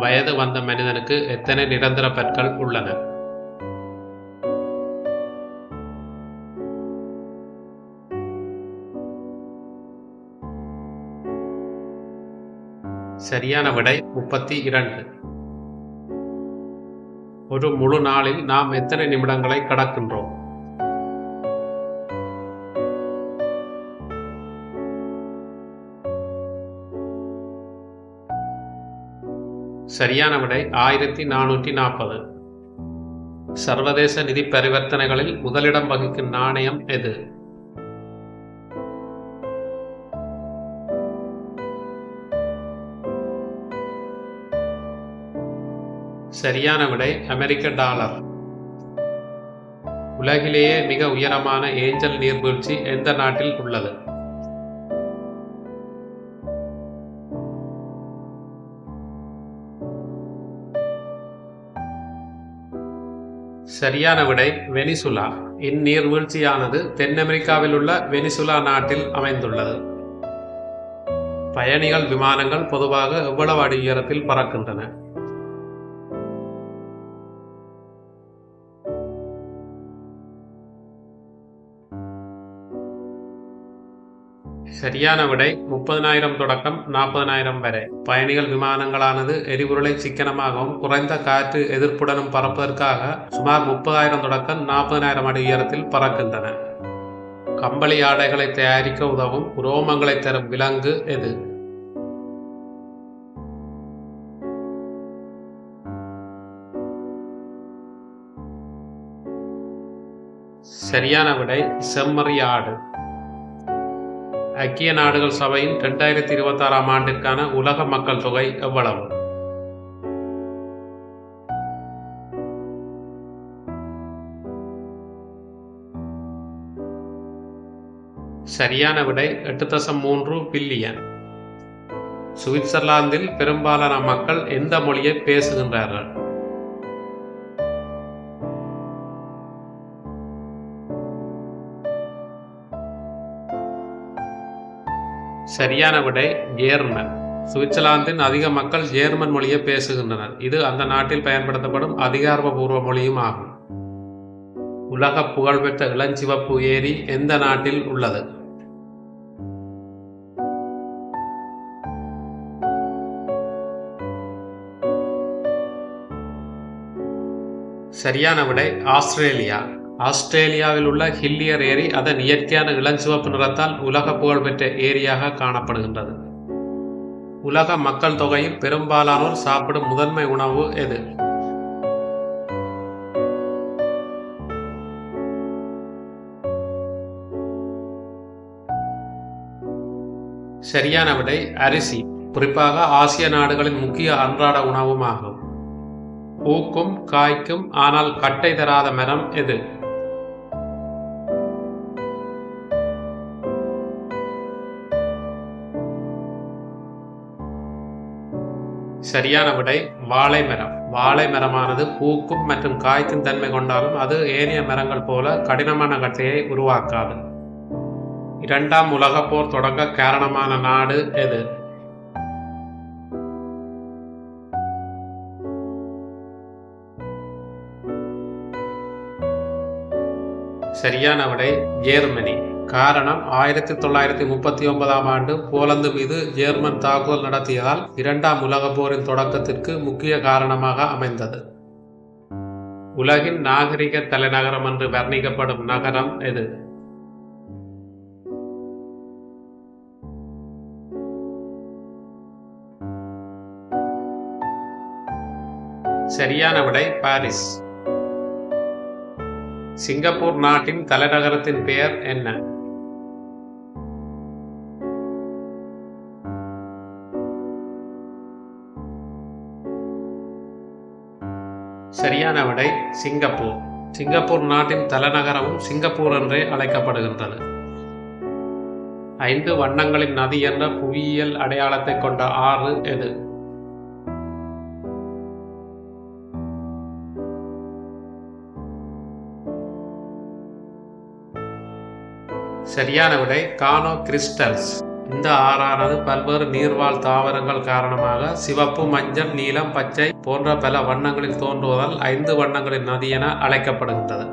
வயது வந்த மனிதனுக்கு எத்தனை நிரந்தர பற்கள் உள்ளன? சரியான விடை 32. ஒரு முழு நாளில் நாம் எத்தனை நிமிடங்களை கடக்கின்றோம்? சரியான விடை 1440. சர்வதேச நிதி பரிவர்த்தனைகளில் முதலிடம் வகிக்கும் நாணயம் எது? சரியான விடை அமெரிக்க டாலர். உலகிலேயே மிக உயரமான ஏஞ்சல் நீர்வீழ்ச்சி எந்த நாட்டில் உள்ளது? சரியான விடை வெனிசுலா. இந்நீர்வீழ்ச்சியானது தென் அமெரிக்காவில் உள்ள வெனிசுலா நாட்டில் அமைந்துள்ளது. பயணிகள் விமானங்கள் பொதுவாக எவ்வளவு அடி உயரத்தில் பறக்கின்றன? சரியான விடை 30,000 தொடக்கம் 40,000 வரை. பயணிகள் விமானங்களானது எரிபொருளை சிக்கனமாகவும் குறைந்த காற்று எதிர்ப்புடனும் பறப்பதற்காக சுமார் 30,000 தொடக்கம் 40,000 அடி உயரத்தில் பறக்கின்றன. கம்பளி ஆடைகளை தயாரிக்க உதவும் உரோமங்களை தரும் விலங்கு எது? சரியான விடை செம்மறி ஆடு. ஐக்கிய நாடுகள் சபையின் 2026 ஆண்டிற்கான உலக மக்கள் தொகை எவ்வளவு? சரியான விடை 8.3 பில்லியன். சுவிட்சர்லாந்தில் பெரும்பாலான மக்கள் எந்த மொழியை பேசுகின்றார்கள்? சரியான விடை ஜேர்மன். சுவிட்சர்லாந்தின் அதிக மக்கள் ஜேர்மன் மொழியை பேசுகின்றனர். இது அந்த நாட்டில் பயன்படுத்தப்படும் அதிகாரப்பூர்வ மொழியும் ஆகும். உலக புகழ்பெற்ற இளஞ்சிவப்பு ஏரி எந்த நாட்டில் உள்ளது? சரியான விடை ஆஸ்திரேலியா. ஆஸ்திரேலியாவில் உள்ள ஹில்லியர் ஏரி அதன் இயற்கையான இளஞ்சிவப்பு நிறத்தால் உலக புகழ்பெற்ற ஏரியாக காணப்படுகின்றது. உலக மக்கள் தொகையில் பெரும்பாலானோர் சாப்பிடும் முதன்மை உணவு எது? சரியான விடை அரிசி. குறிப்பாக ஆசிய நாடுகளின் முக்கிய அன்றாட உணவும் ஆகும். பூக்கும் காய்க்கும் ஆனால் கட்டை தராத மரம் எது? சரியான விடை வாழை மரம். வாழை மரமானது பூக்கும் மற்றும் காய்க்கும் தன்மை கொண்டாலும் அது ஏனைய மரங்கள் போல கடினமான கட்டையை உருவாக்காது. இரண்டாம் உலகப் போர் தொடங்க காரணமான நாடு எது? சரியான விடை ஜெர்மனி. காரணம் 1939 ஆண்டு போலந்து மீது ஜெர்மன் தாக்குதல் நடத்தியதால் இரண்டாம் உலகப் போரின் தொடக்கத்திற்கு முக்கிய காரணமாக அமைந்தது. உலகின் நாகரிக தலைநகரம் என்று வர்ணிக்கப்படும் நகரம் எது? சரியான விடை பாரிஸ். சிங்கப்பூர் நாட்டின் தலைநகரத்தின் பெயர் என்ன? சரியான விடை சிங்கப்பூர். சிங்கப்பூர் நாட்டின் தலைநகரமும் சிங்கப்பூர் என்றே அழைக்கப்படுகின்றது. 5 வண்ணங்களின் நதி என்ற புவியியல் அடையாளத்தை கொண்ட ஆறு எது? சரியான விடை கானோ கிறிஸ்டல்ஸ். இந்த ஆறானது பல்வேறு நீர்வாழ் தாவரங்கள் காரணமாக சிவப்பு, மஞ்சள், நீலம், பச்சை போன்ற பல வண்ணங்களில் தோன்றுவதால் 5 வண்ணங்களின் நதி என அழைக்கப்படுகின்றது.